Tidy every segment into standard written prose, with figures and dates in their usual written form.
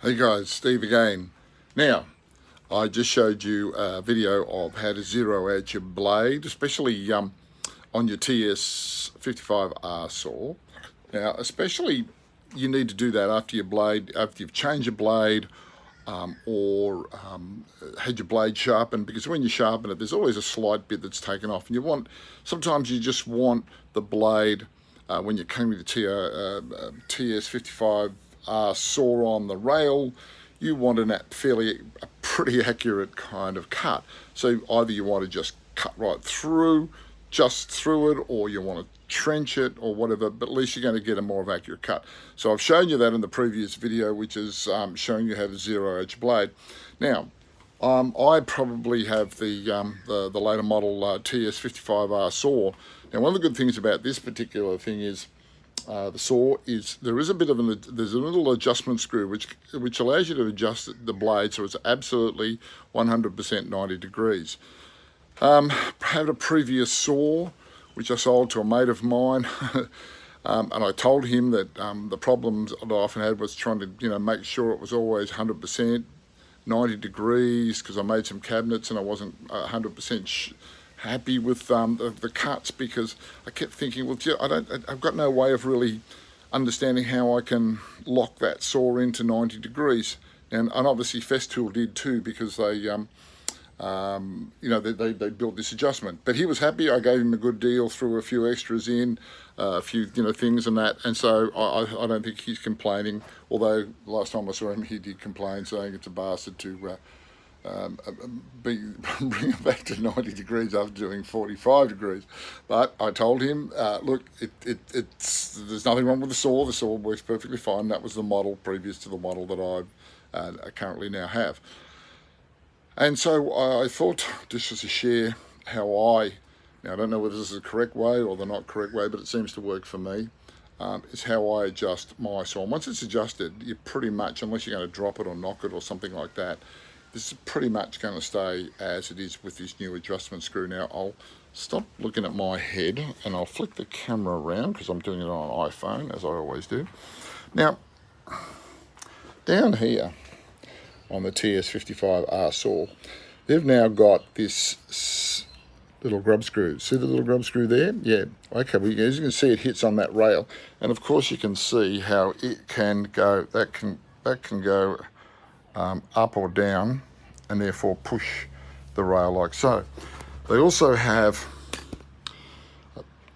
Hey guys, Steve again. Now, I just showed you a video of how to zero out your blade, especially on your TS55 R saw. Now, especially you need to do that after you've changed your blade or had your blade sharpened, because when you sharpen it, there's always a slight bit that's taken off, and sometimes you just want the blade when you're coming to TS55 saw on the rail, you want a pretty accurate kind of cut. So either you want to just cut right through, just through it, or you want to trench it or whatever, but at least you're going to get a more accurate cut. So I've shown you that in the previous video, which is showing you how to zero out your blade. Now, I probably have the later model TS55 R saw. Now, one of the good things about this particular thing is the saw is there's a little adjustment screw which allows you to adjust the blade so it's absolutely 100% 90 degrees. I had a previous saw which I sold to a mate of mine, and I told him that the problems that I often had was trying to make sure it was always 100% 90 degrees, because I made some cabinets and I wasn't 100% happy with the cuts, because I kept thinking, well, I've got no way of really understanding how I can lock that saw into 90 degrees. And obviously Festool did too, because they they built this adjustment. But he was happy. I gave him a good deal, threw a few extras in, a few things and that, and so I don't think he's complaining. Although last time I saw him, he did complain, saying it's a bastard to bring it back to 90 degrees after doing 45 degrees. But I told him, look, there's nothing wrong with the saw. The saw works perfectly fine. That was the model previous to the model that I currently now have. And so I thought just to share how now I don't know whether this is the correct way or the not correct way, but it seems to work for me, is how I adjust my saw. And once it's adjusted, you pretty much, unless you're going to drop it or knock it or something like that, this is pretty much going to stay as it is with this new adjustment screw. Now I'll stop looking at my head and I'll flick the camera around, because I'm doing it on an iPhone, as I always do. Now, down here on the TS55 R saw, they've now got this little grub screw. See the little grub screw there? Yeah. Okay, well, as you can see, it hits on that rail, and of course you can see how it can go. That can go up or down, and therefore push the rail like so. They also have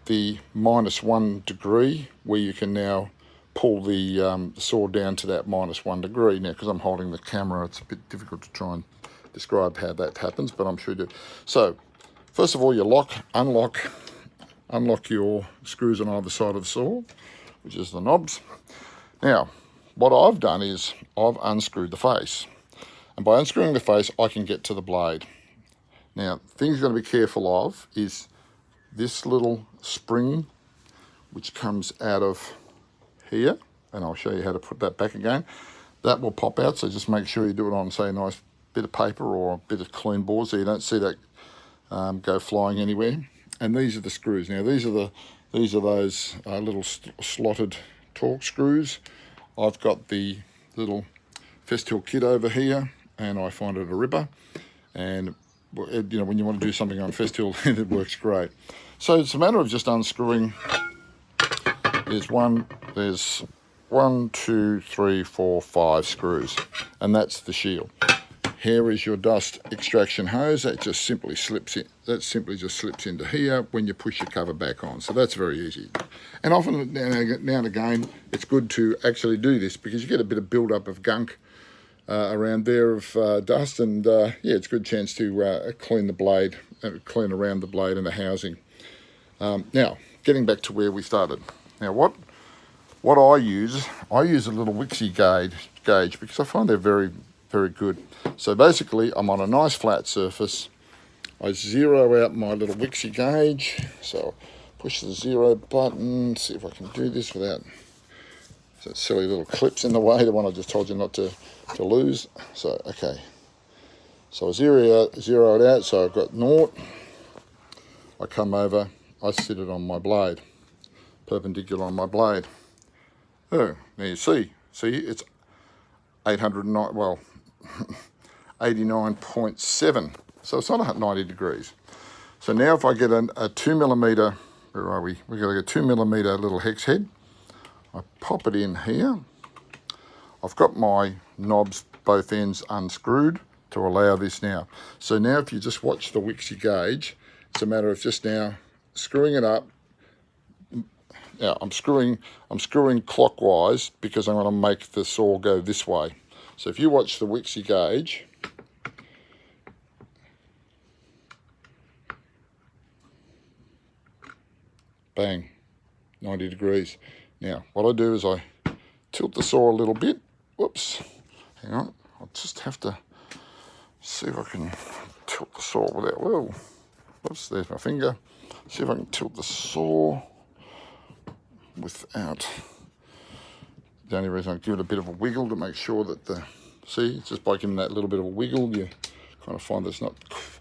the -1 degree, where you can now pull the saw down to that -1 degree. Now, because I'm holding the camera, it's a bit difficult to try and describe how that happens, but I'm sure you do. So, first of all, you unlock your screws on either side of the saw, which is the knobs. Now, what I've done is I've unscrewed the face, and by unscrewing the face, I can get to the blade. Now, things you've got to be careful of is this little spring, which comes out of here, and I'll show you how to put that back again. That will pop out, so just make sure you do it on, say, a nice bit of paper or a bit of clean board, so you don't see that go flying anywhere. And these are the screws. Now, these are those little slotted Torx screws. I've got the little Festool kit over here, and I find it a ripper. And when you want to do something on Festool, it works great. So it's a matter of just unscrewing. There's 1, 2, 3, 4, 5 screws, and that's the shield. Here is your dust extraction hose. That just simply slips in. That simply just slips into here when you push your cover back on. So that's very easy. And often now and again, it's good to actually do this, because you get a bit of build-up of gunk around there of dust, and yeah, it's a good chance to clean the blade, clean around the blade and the housing. Now, getting back to where we started. Now, what I use a little Wixie gauge, because I find they're very, very good. So basically, I'm on a nice flat surface. I zero out my little Wixie gauge. So push the 0 button, see if I can do this without that silly little clips in the way, the one I just told you not to lose. So, okay. So I zero it out, so I've got 0. I come over, I sit it on my blade, perpendicular on my blade. Oh, now you see, it's 809, well, 89.7. So it's not at 90 degrees. So now if I get a 2mm, where are we? We've got a 2mm little hex head. I pop it in here. I've got my knobs, both ends unscrewed to allow this now. So now if you just watch the Wixie gauge, it's a matter of just now screwing it up. Now I'm screwing clockwise because I'm going to make the saw go this way. So if you watch the Wixie gauge, bang, 90 degrees. Now what I do is I tilt the saw a little bit. Whoops, hang on, I'll just have to see if I can tilt the saw without, whoa, whoops, there's my finger. See if I can tilt the saw without, the only reason I give it a bit of a wiggle to make sure that see, just by giving that little bit of a wiggle, you kind of find that it's not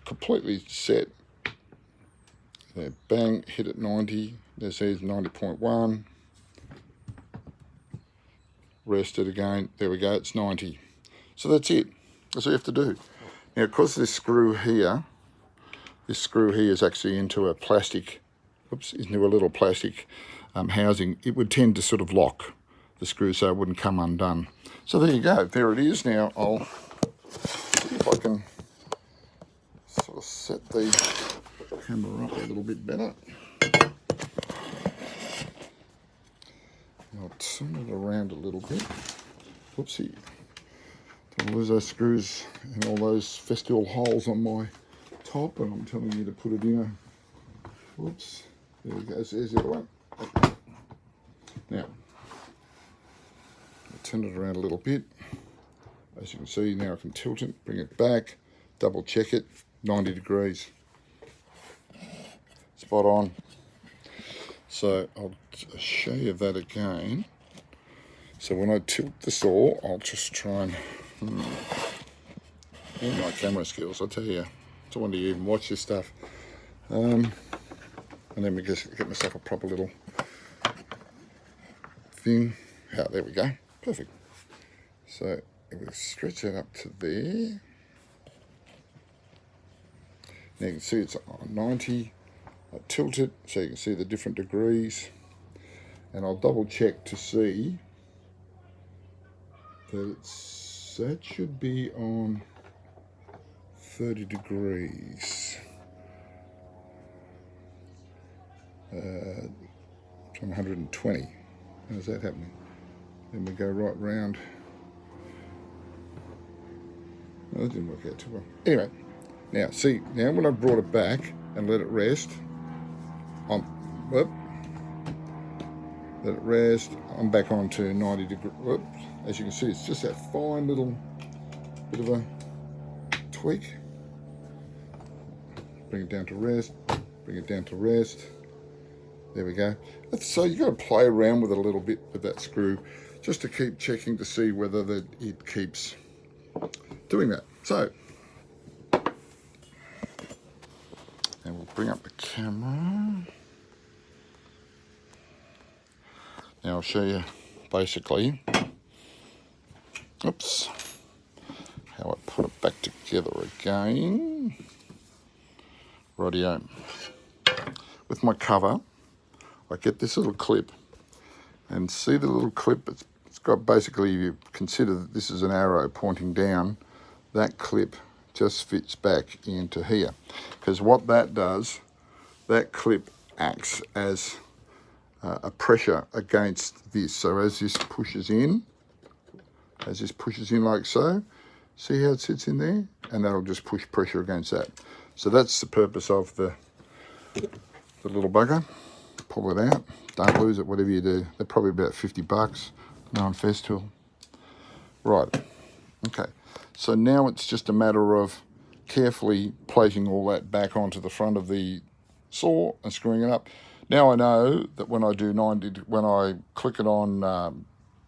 completely set. There, bang, hit at 90, there's 90.1. Rest it again, there we go, it's 90. So that's it, that's all you have to do. Now because this screw here is actually into a plastic, oops, into a little plastic housing, it would tend to sort of lock the screw so it wouldn't come undone. So there you go, there it is. Now I'll see if I can sort of set the camera up a little bit better. I'll turn it around a little bit. Whoopsie. Don't lose those screws and all those festool holes on my top, and I'm telling you to put it in a, whoops, there we go, there's the other one. Okay. Now, I'll turn it around a little bit. As you can see, now I can tilt it, bring it back, double check it, 90 degrees. Spot on. So I'll show you that again. So when I tilt the saw, I'll just try and, all my camera skills, I tell you, I wonder you even watch this stuff. And then we just get myself a proper little thing. Oh, there we go, perfect. So if we stretch that up to there, now you can see it's on 90. I tilt it so you can see the different degrees, and I'll double check to see that that should be on 30 degrees. It's on 120. How's that happening? Then we go right round. Oh, that didn't work out too well. Anyway, now see, now when I brought it back and let it rest, let it rest, I'm back on to 90 degrees. Whoops. As you can see, it's just that fine little bit of a tweak. Bring it down to rest, bring it down to rest. There we go. So you've got to play around with it a little bit with that screw, just to keep checking to see whether that it keeps doing that. So, and we'll bring up the camera. Now I'll show you basically, oops, how I put it back together again. Rightio. With my cover, I get this little clip, and see the little clip, it's got basically, you consider that this is an arrow pointing down, that clip just fits back into here. Because what that does, that clip acts as a pressure against this. So as this pushes in like so, see how it sits in there? And that'll just push pressure against that. So that's the purpose of the little bugger. Pull it out, don't lose it, whatever you do. They're probably about 50 bucks, known Festool. Right, okay. So now it's just a matter of carefully placing all that back onto the front of the saw and screwing it up. Now I know that when I do 90, when I click it on,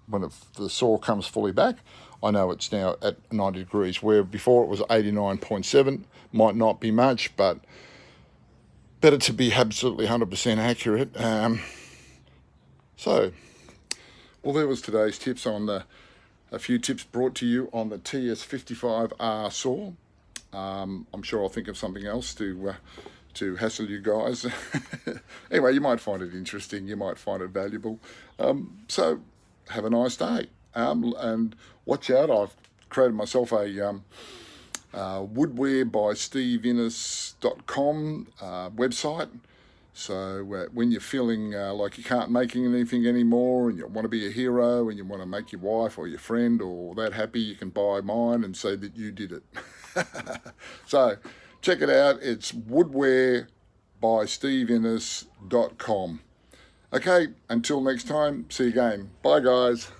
when the saw comes fully back, I know it's now at 90 degrees, where before it was 89.7, might not be much, but better to be absolutely 100% accurate. So, well, there was today's tips on the A few tips brought to you on the TS55 R saw. I'm sure I'll think of something else to hassle you guys. Anyway, you might find it interesting, you might find it valuable. So have a nice day. And watch out, I've created myself a woodwearbysteveinnes.com website. So when you're feeling like you can't make anything anymore and you want to be a hero and you want to make your wife or your friend or that happy, you can buy mine and say that you did it. So check it out. It's woodwearbysteveinnes.com. Okay, until next time, see you again. Bye, guys.